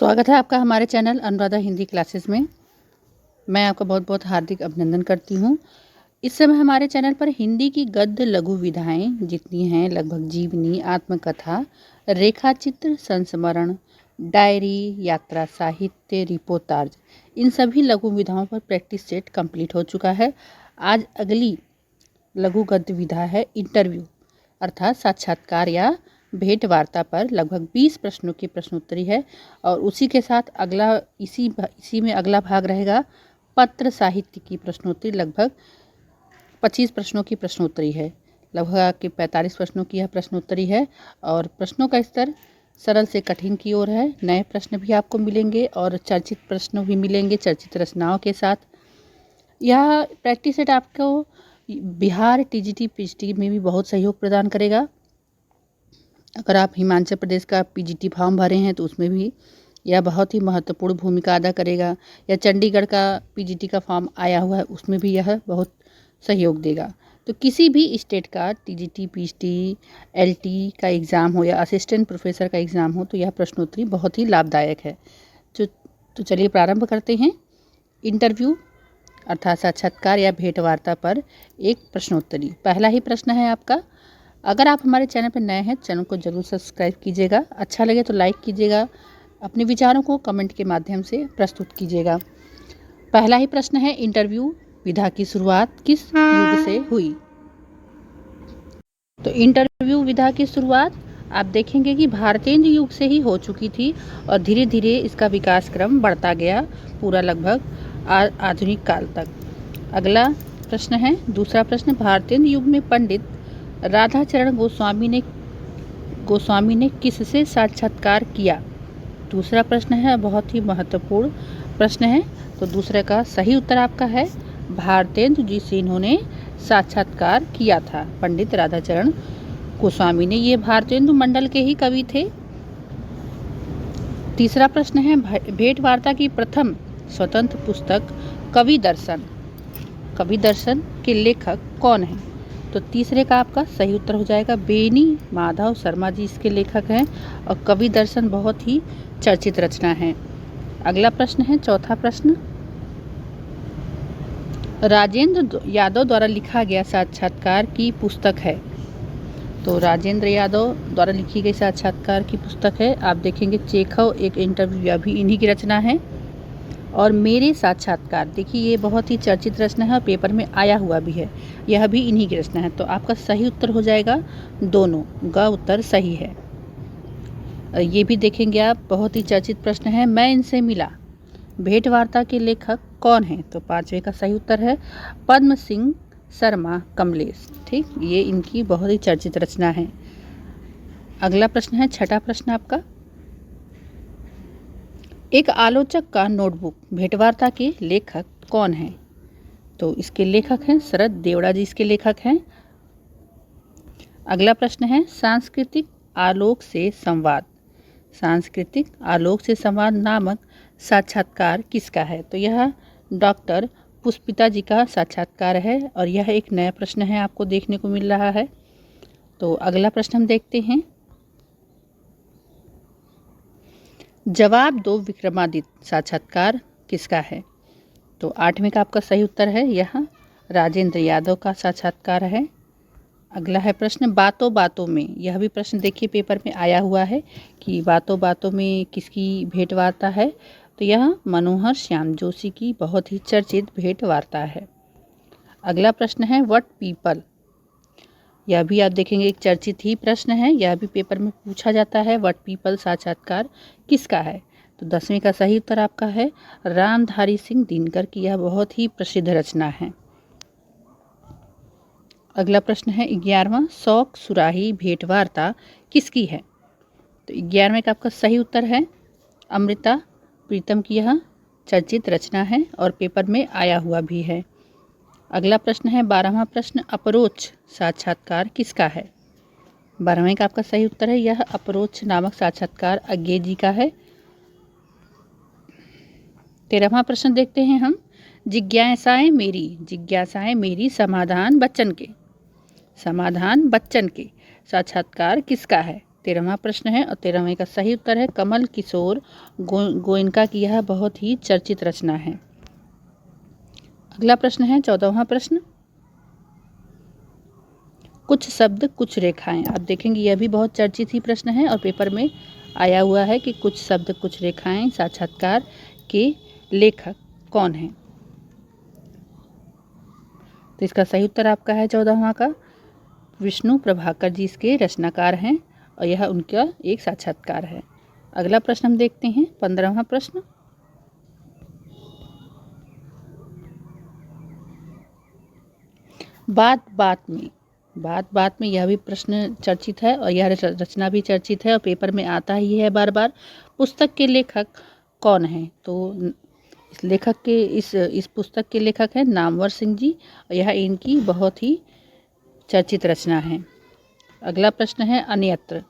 स्वागत है आपका हमारे चैनल अनुराधा हिंदी क्लासेस में। मैं आपका बहुत बहुत हार्दिक अभिनंदन करती हूँ। इस समय हमारे चैनल पर हिंदी की गद्य लघु विधाएं जितनी हैं, लगभग जीवनी, आत्मकथा, रेखाचित्र, संस्मरण, डायरी, यात्रा साहित्य, रिपोर्टाज, इन सभी लघु विधाओं पर प्रैक्टिस सेट कंप्लीट हो चुका है। आज अगली लघु गद्य विधा है इंटरव्यू, अर्थात साक्षात्कार या भेंट वार्ता पर लगभग 20 प्रश्नों की प्रश्नोत्तरी है। और उसी के साथ इसी में अगला भाग रहेगा पत्र साहित्य की प्रश्नोत्तरी। लगभग 25 प्रश्नों की प्रश्नोत्तरी है। लगभग आपके 45 प्रश्नों की यह प्रश्नोत्तरी है और प्रश्नों का स्तर सरल से कठिन की ओर है। नए प्रश्न भी आपको मिलेंगे और चर्चित प्रश्न भी मिलेंगे चर्चित रचनाओं के साथ। यह प्रैक्टिस सेट आपको बिहार टीजीटी पीजीटी में भी बहुत सहयोग प्रदान करेगा। अगर आप हिमाचल प्रदेश का पीजीटी फॉर्म भरे हैं तो उसमें भी यह बहुत ही महत्वपूर्ण भूमिका अदा करेगा, या चंडीगढ़ का पीजीटी का फॉर्म आया हुआ है उसमें भी यह बहुत सहयोग देगा। तो किसी भी स्टेट का टीजीटी पीजीटी एलटी का एग्ज़ाम हो या असिस्टेंट प्रोफेसर का एग्ज़ाम हो तो यह प्रश्नोत्तरी बहुत ही लाभदायक है। तो चलिए प्रारंभ करते हैं। इंटरव्यू अर्थात साक्षात्कार या भेंट वार्ता पर एक प्रश्नोत्तरी। पहला ही प्रश्न है आपका। अगर आप हमारे चैनल पर नए हैं, चैनल को जरूर सब्सक्राइब कीजिएगा, अच्छा लगे तो लाइक कीजिएगा, अपने विचारों को कमेंट के माध्यम से प्रस्तुत कीजिएगा। पहला ही प्रश्न है, इंटरव्यू विधा की शुरुआत किस युग से हुई? तो इंटरव्यू विधा की शुरुआत आप देखेंगे कि भारतेंदु युग से ही हो चुकी थी और धीरे धीरे इसका विकास क्रम बढ़ता गया पूरा लगभग आधुनिक काल तक। अगला प्रश्न है, दूसरा प्रश्न, भारतेंदु युग में पंडित राधाचरण गोस्वामी ने किससे साक्षात्कार किया? दूसरा प्रश्न है, बहुत ही महत्वपूर्ण प्रश्न है। तो दूसरे का सही उत्तर आपका है भारतेंदु जी से इन्होंने साक्षात्कार किया था, पंडित राधाचरण गोस्वामी ने। ये भारतेंदु मंडल के ही कवि थे। तीसरा प्रश्न है, भेंट वार्ता की प्रथम स्वतंत्र पुस्तक कवि दर्शन के लेखक कौन है? तो तीसरे का आपका सही उत्तर हो जाएगा बेनी माधव शर्मा जी इसके लेखक हैं और कवि दर्शन बहुत ही चर्चित रचना है। अगला प्रश्न है, चौथा प्रश्न, राजेंद्र यादव द्वारा लिखा गया साक्षात्कार की पुस्तक है। तो राजेंद्र यादव द्वारा लिखी गई साक्षात्कार की पुस्तक है, आप देखेंगे चेखव एक इंटरव्यू, यह भी इन्हीं की रचना है। और मेरे साक्षात्कार, देखिए ये बहुत ही चर्चित रचना है, पेपर में आया हुआ भी है, यह भी इन्हीं की रचना है। तो आपका सही उत्तर हो जाएगा दोनों, ग उत्तर सही है। ये भी देखेंगे आप, बहुत ही चर्चित प्रश्न है, मैं इनसे मिला, भेंट वार्ता के लेखक कौन है? तो पांचवे का सही उत्तर है पद्म सिंह शर्मा कमलेश। ठीक, ये इनकी बहुत ही चर्चित रचना है। अगला प्रश्न है, छठा प्रश्न आपका, एक आलोचक का नोटबुक भेंटवार्ता के लेखक कौन है? तो इसके लेखक हैं शरद देवड़ा जी, इसके लेखक हैं। अगला प्रश्न है, सांस्कृतिक आलोक से संवाद नामक साक्षात्कार किसका है? तो यह डॉक्टर पुष्पिता जी का साक्षात्कार है और यह एक नया प्रश्न है, आपको देखने को मिल रहा है। तो अगला प्रश्न हम देखते हैं, जवाब दो विक्रमादित्य साक्षात्कार किसका है? तो आठवें का आपका सही उत्तर है यह राजेंद्र यादव का साक्षात्कार है। अगला है प्रश्न, बातों बातों में, यह भी प्रश्न देखिए पेपर में आया हुआ है कि बातों बातों में किसकी भेंट वार्ता है? तो यह मनोहर श्याम जोशी की बहुत ही चर्चित भेंट वार्ता है। अगला प्रश्न है, व्हाट पीपल, यह भी आप देखेंगे एक चर्चित ही प्रश्न है, यह भी पेपर में पूछा जाता है, व्हाट पीपल साक्षात्कार किसका है? तो 10वें का सही उत्तर आपका है रामधारी सिंह दिनकर की, यह बहुत ही प्रसिद्ध रचना है। अगला प्रश्न है 11वां, शौक सुराही भेंट वार्ता किसकी है? तो 11वें का आपका सही उत्तर है अमृता प्रीतम की, यह चर्चित रचना है और पेपर में आया हुआ भी है। अगला प्रश्न है 12वां प्रश्न, अपरोच साक्षात्कार किसका है? 12वें का आपका सही उत्तर है यह अपरोच नामक साक्षात्कार अज्ञे जी का है। 13वां प्रश्न देखते हैं हम, जिज्ञासाएं मेरी समाधान बच्चन के साक्षात्कार किसका है? 13वां प्रश्न है और 13वें का सही उत्तर है कमल किशोर गोयनका की यह बहुत ही चर्चित रचना है। अगला प्रश्न है 14वां प्रश्न, कुछ शब्द कुछ रेखाएं। आप देखेंगे यह भी बहुत चर्चित ही प्रश्न है और पेपर में आया हुआ है कि कुछ शब्द कुछ रेखाएं साक्षात्कार के लेखक कौन हैं। तो इसका सही उत्तर आपका है 14वां का विष्णु प्रभाकर जी इसके रचनाकार हैं और यह उनका एक साक्षात्कार है। अगला प्रश्न हम देखते हैं 15वां प्रश्न, बात बात में यह भी प्रश्न चर्चित है और यह रचना भी चर्चित है और पेपर में आता ही है बार बार। पुस्तक के लेखक कौन हैं? तो इस लेखक के इस पुस्तक के लेखक हैं नामवर सिंह जी और यह इनकी बहुत ही चर्चित रचना है। अगला प्रश्न है अन्यत्र।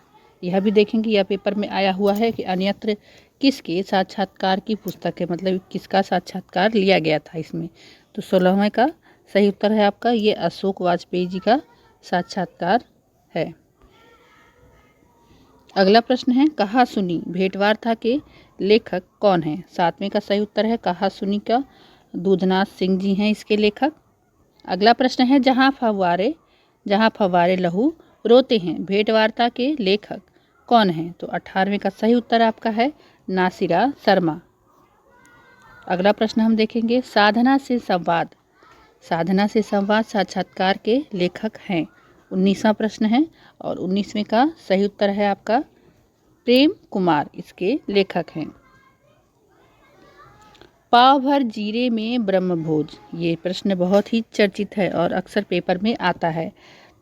यह भी देखेंगे यह पेपर में आया हुआ है कि अन्यत्र किसके साक्षात्कार की पुस्तक है, मतलब किसका साक्षात्कार लिया गया था इसमें। तो 16वें का सही उत्तर है आपका ये अशोक वाजपेयी जी का साक्षात्कार है। अगला प्रश्न है कहा सुनी भेंटवार्ता के लेखक कौन है? 7वें का सही उत्तर है कहा सुनी का दूधनाथ सिंह जी हैं इसके लेखक। अगला प्रश्न है जहाँ फव्वारे लहू रोते हैं भेंटवार्ता के लेखक कौन हैं? तो 18वें का सही उत्तर आपका है नासिरा शर्मा। अगला प्रश्न हम देखेंगे साधना से संवाद साक्षात्कार के लेखक हैं। 19वां प्रश्न है और 19वें का सही उत्तर है आपका प्रेम कुमार इसके लेखक हैं। पाव भर जीरे में ब्रह्मभोज, ये प्रश्न बहुत ही चर्चित है और अक्सर पेपर में आता है।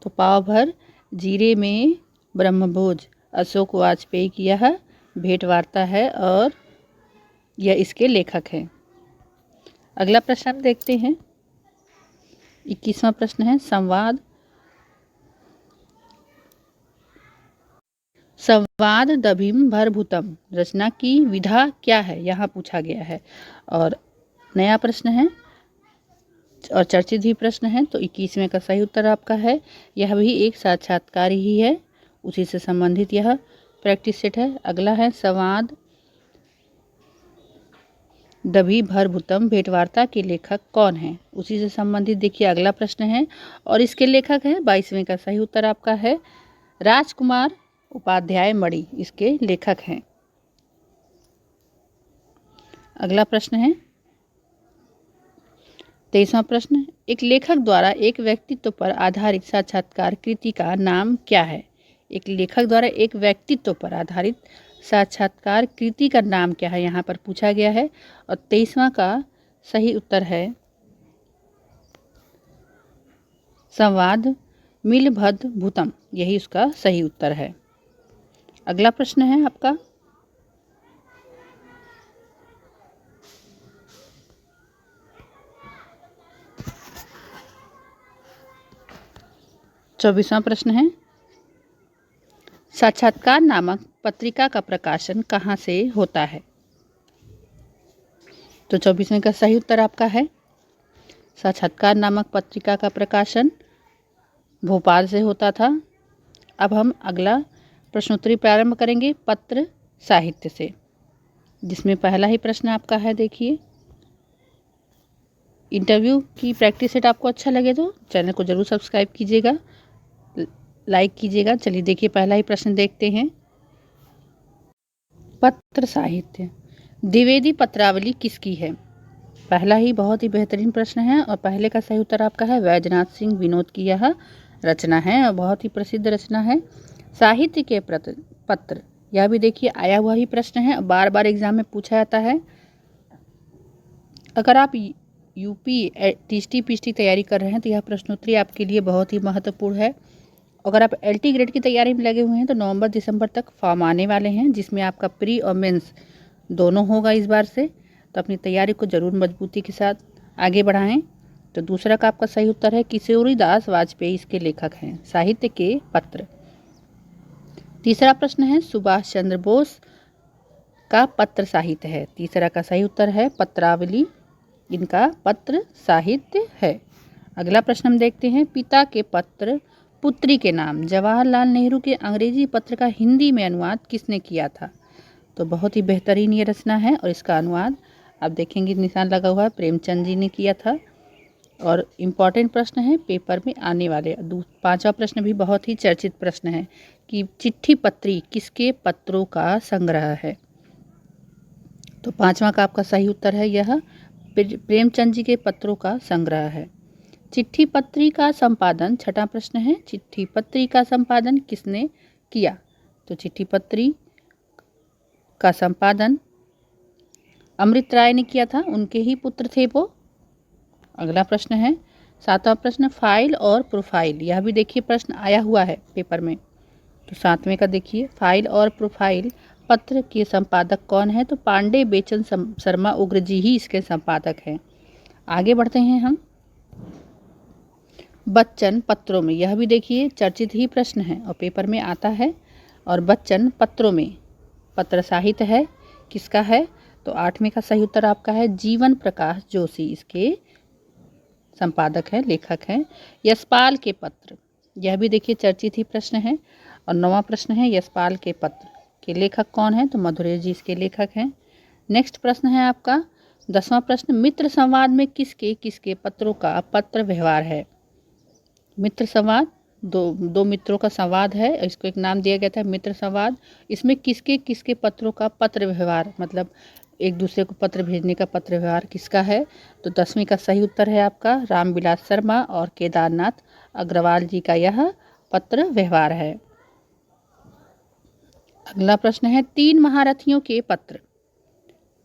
तो पाव भर जीरे में ब्रह्मभोज अशोक वाजपेयी की यह भेंटवार्ता है और यह इसके लेखक हैं। अगला प्रश्न हम देखते हैं 21वां प्रश्न है संवाद दभिम भरभूतम रचना की विधा क्या है, यहाँ पूछा गया है और नया प्रश्न है और चर्चित भी प्रश्न है। तो 21वें का सही उत्तर आपका है यह भी एक साक्षात्कार ही है, उसी से संबंधित यह प्रैक्टिस सेट है। अगला है संवाद दभी भरभूतम भेंटवार्ता के लेखक कौन हैं, उसी से संबंधित देखिए अगला प्रश्न है और इसके लेखक है 22वें का सही उत्तर आपका है राजकुमार उपाध्याय मणि इसके लेखक हैं। अगला प्रश्न है 23वां प्रश्न, एक लेखक द्वारा एक व्यक्तित्व पर आधारित साक्षात्कार कृति का नाम क्या है? एक लेखक द्वारा एक व्यक्तित्व पर आधारित साक्षात्कार कृति का नाम क्या है, यहाँ पर पूछा गया है और 23वां का सही उत्तर है संवाद मिलभद भूतम, यही उसका सही उत्तर है। अगला प्रश्न है आपका 24वां प्रश्न है साक्षात्कार नामक पत्रिका का प्रकाशन कहाँ से होता है? तो 24वें का सही उत्तर आपका है साक्षात्कार नामक पत्रिका का प्रकाशन भोपाल से होता था। अब हम अगला प्रश्नोत्तरी प्रारंभ करेंगे पत्र साहित्य से, जिसमें पहला ही प्रश्न आपका है देखिए इंटरव्यू की प्रैक्टिस सेट आपको अच्छा लगे तो चैनल को जरूर सब्सक्राइब कीजिएगा, लाइक कीजिएगा। चलिए देखिए पहला ही प्रश्न देखते हैं। पत्र साहित्य द्विवेदी पत्रावली किसकी है? पहला ही बहुत ही बेहतरीन प्रश्न है और पहले का सही उत्तर आपका है वैजनाथ सिंह विनोद की यह रचना है और बहुत ही प्रसिद्ध रचना है। साहित्य के पत्र यह भी देखिए आया हुआ ही प्रश्न है, बार बार एग्जाम में पूछा जाता है। अगर आप यूपी टीएसटी पीएचडी तैयारी कर रहे हैं तो यह प्रश्नोत्तरी आपके लिए बहुत ही महत्वपूर्ण है। अगर आप एलटी ग्रेड की तैयारी में लगे हुए हैं तो नवंबर दिसंबर तक फॉर्म आने वाले हैं, जिसमें आपका प्री और मेंस दोनों होगा इस बार से, तो अपनी तैयारी को जरूर मजबूती के साथ आगे बढ़ाएं। तो दूसरा का आपका सही उत्तर है किशोरीदास वाजपेयी इसके लेखक हैं साहित्य के पत्र। तीसरा प्रश्न है सुभाष चंद्र बोस का पत्र साहित्य है। तीसरा का सही उत्तर है पत्रावली, इनका पत्र साहित्य है। अगला प्रश्न हम देखते हैं पिता के पत्र पुत्री के नाम। जवाहरलाल नेहरू के अंग्रेजी पत्र का हिंदी में अनुवाद किसने किया था? तो बहुत ही बेहतरीन ये रचना है और इसका अनुवाद आप देखेंगे निशान लगा हुआ है, प्रेमचंद जी ने किया था। और इम्पॉर्टेंट प्रश्न है पेपर में आने वाले। पांचवा प्रश्न भी बहुत ही चर्चित प्रश्न है कि चिट्ठी पत्री किसके पत्रों का संग्रह है? तो पांचवा का आपका सही उत्तर है यह प्रेमचंद जी के पत्रों का संग्रह है। चिट्ठी पत्री का संपादन, छठा प्रश्न है, चिट्ठी पत्री का संपादन किसने किया? तो चिट्ठी पत्री का संपादन अमृत राय ने किया था, उनके ही पुत्र थे वो। अगला प्रश्न है सातवां प्रश्न, फाइल और प्रोफाइल। यह भी देखिए प्रश्न आया हुआ है पेपर में। तो सातवें का देखिए, फाइल और प्रोफाइल पत्र के संपादक कौन है? तो पांडे बेचन शर्मा उग्र जी ही इसके संपादक हैं। आगे बढ़ते हैं हम बच्चन पत्रों में। यह भी देखिए चर्चित ही प्रश्न है और पेपर में आता है। और बच्चन पत्रों में पत्र साहित्य है किसका है? तो आठवें का सही उत्तर आपका है जीवन प्रकाश जोशी, इसके संपादक है, लेखक हैं। यशपाल के पत्र, यह भी देखिए चर्चित ही प्रश्न है। और नौवां प्रश्न है यशपाल के पत्र के लेखक कौन है? तो मधुरै जी इसके लेखक हैं। नेक्स्ट प्रश्न है आपका 10वां प्रश्न, मित्र संवाद में किसके किसके पत्रों का पत्र व्यवहार है? मित्र संवाद दो मित्रों का संवाद है, इसको एक नाम दिया गया था मित्र संवाद। इसमें किसके किसके पत्रों का पत्र व्यवहार, मतलब एक दूसरे को पत्र भेजने का पत्र व्यवहार किसका है? तो 10वीं का सही उत्तर है आपका रामविलास शर्मा और केदारनाथ अग्रवाल जी का यह पत्र व्यवहार है। अगला प्रश्न है 3 महारथियों के पत्र।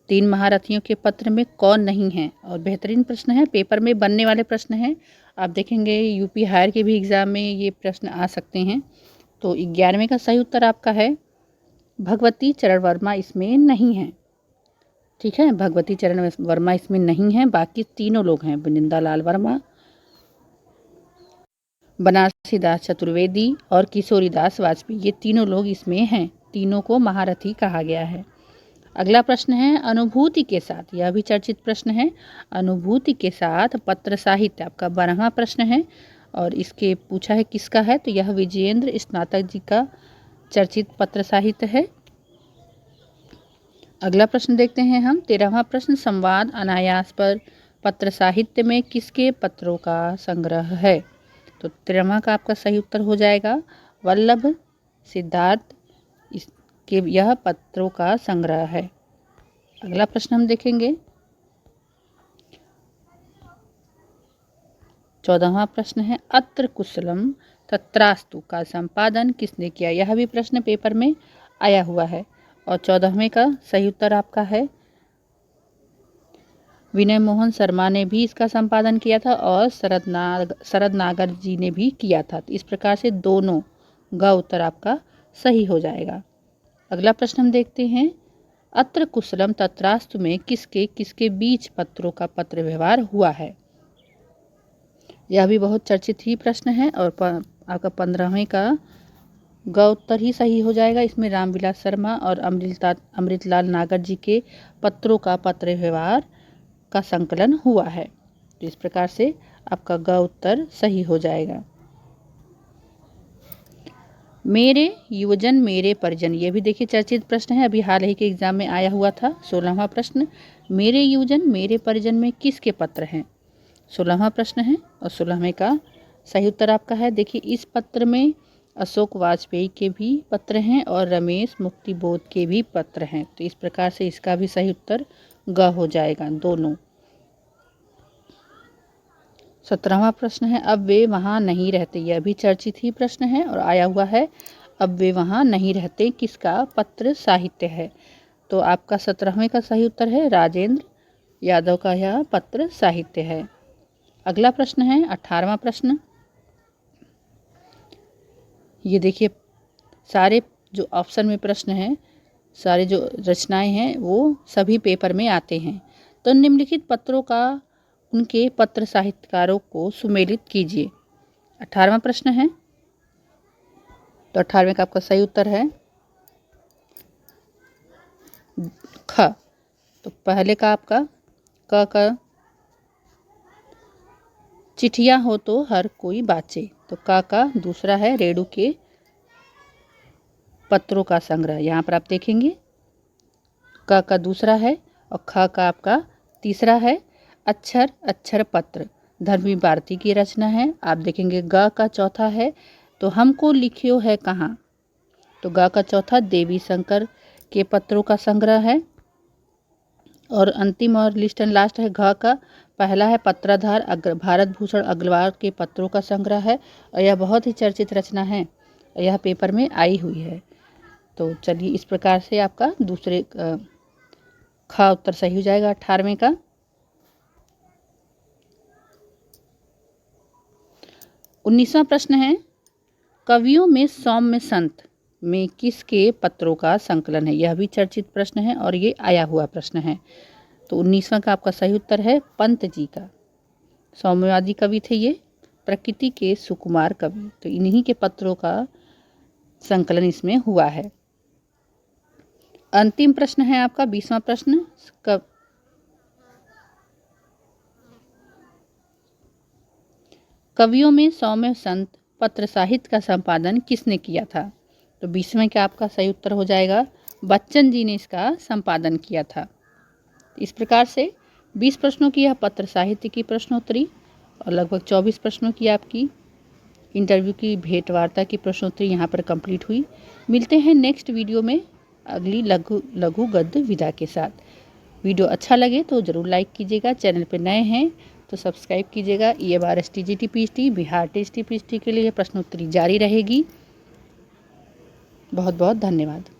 3 महारथियों के पत्र में कौन नहीं है? और बेहतरीन प्रश्न है, पेपर में बनने वाले प्रश्न हैं। आप देखेंगे यूपी हायर के भी एग्ज़ाम में ये प्रश्न आ सकते हैं। तो 11वें का सही उत्तर आपका है भगवती चरण वर्मा इसमें नहीं है। ठीक है, भगवती चरण वर्मा इसमें नहीं है, बाकी तीनों लोग हैं, वनिंदा लाल वर्मा, बनारसी दास चतुर्वेदी और किशोरीदास वाजपेयी, ये तीनों लोग इसमें हैं। तीनों को महारथी कहा गया है। अगला प्रश्न है अनुभूति के साथ, यह भी चर्चित प्रश्न है, अनुभूति के साथ पत्र साहित्य आपका 12वां प्रश्न है। और इसके पूछा है किसका है? तो यह विजयेंद्र स्नातक जी का चर्चित पत्र साहित्य है। अगला प्रश्न देखते हैं हम 13वां प्रश्न, संवाद अनायास पर पत्र साहित्य में किसके पत्रों का संग्रह है? तो 13वां का आपका सही उत्तर हो जाएगा वल्लभ सिद्धार्थ, इसके यह पत्रों का संग्रह है। अगला प्रश्न हम देखेंगे 14वां प्रश्न है अत्र कुशलम तत्रास्तु का संपादन किसने किया? यह भी प्रश्न पेपर में आया हुआ है। और 14वें का सही उत्तर आपका है विनय मोहन शर्मा ने भी इसका संपादन किया था और शरद नागर जी ने भी किया था। तो इस प्रकार से दोनों का उत्तर आपका सही हो जाएगा। अगला प्रश्न हम देखते हैं अत्र कुशलम तत्रास्तु में किसके किसके बीच पत्रों का पत्र व्यवहार हुआ है? यह भी बहुत चर्चित ही प्रश्न है और आपका 15वें का ग उत्तर ही सही हो जाएगा। इसमें रामविलास शर्मा और अमृतलाल नागर जी के पत्रों का पत्र व्यवहार का संकलन हुआ है। तो इस प्रकार से आपका ग उत्तर सही हो जाएगा। मेरे युवजन मेरे परिजन, ये भी देखिए चर्चित प्रश्न है, अभी हाल ही के एग्जाम में आया हुआ था। 16वां प्रश्न, मेरे युवजन मेरे परिजन में किसके पत्र हैं? 16वां प्रश्न है और 16वें का सही उत्तर आपका है। देखिए इस पत्र में अशोक वाजपेयी के भी पत्र हैं और रमेश मुक्तिबोध के भी पत्र हैं। तो इस प्रकार से इसका भी सही उत्तर ग हो जाएगा दोनों। 17वां प्रश्न है अब वे वहाँ नहीं रहते, यह भी चर्चित ही प्रश्न है और आया हुआ है। अब वे वहाँ नहीं रहते किसका पत्र साहित्य है? तो आपका 17वें का सही उत्तर है राजेंद्र यादव का यह पत्र साहित्य है। अगला प्रश्न है 18वां प्रश्न। ये देखिए सारे जो ऑप्शन में प्रश्न हैं, सारे जो रचनाएं हैं वो सभी पेपर में आते हैं। तो निम्नलिखित पत्रों का उनके पत्र साहित्यकारों को सुमेलित कीजिए। 18वां प्रश्न है। तो 18वें का आपका सही उत्तर है ख। तो पहले का आपका क का चिट्ठियाँ हो तो हर कोई बाचे। तो का दूसरा है रेणु के पत्रों का संग्रह, यहाँ पर आप देखेंगे का दूसरा है और ख का आपका तीसरा है। अक्षर अक्षर पत्र धर्मी भारती की रचना है। आप देखेंगे ग का चौथा है तो हमको लिखियो है कहाँ, तो ग का चौथा देवी शंकर के पत्रों का संग्रह है। और अंतिम और लिस्ट एंड लास्ट है घ का पहला है पत्राधार भारत भूषण अग्रवाल के पत्रों का संग्रह है और यह बहुत ही चर्चित रचना है और यह पेपर में आई हुई है। तो चलिए इस प्रकार से आपका दूसरे ख उत्तर सही हो जाएगा 18वें का। 19वां प्रश्न है कवियों में सौम्य संत में किसके पत्रों का संकलन है। यह भी चर्चित प्रश्न है और ये आया हुआ प्रश्न है। तो 19वां का आपका सही उत्तर है पंत जी का। सौम्यवादी कवि थे ये, प्रकृति के सुकुमार कवि, तो इन्हीं के पत्रों का संकलन इसमें हुआ है। अंतिम प्रश्न है आपका 20वां प्रश्न कवियों में सौम्य संत पत्र साहित्य का संपादन किसने किया था। तो 20वें का आपका सही उत्तर हो जाएगा बच्चन जी ने इसका संपादन किया था। इस प्रकार से 20 प्रश्नों की यह पत्र साहित्य की प्रश्नोत्तरी और लगभग 24 प्रश्नों की आपकी इंटरव्यू की भेंट वार्ता की प्रश्नोत्तरी यहाँ पर कंप्लीट हुई। मिलते हैं नेक्स्ट वीडियो में अगली लघु गद्य विधा के साथ। वीडियो अच्छा लगे तो ज़रूर लाइक कीजिएगा, चैनल पर नए हैं तो सब्सक्राइब कीजिएगा। EMRST GT Bihar test PhD के लिए प्रश्नोत्तरी जारी रहेगी। बहुत बहुत धन्यवाद।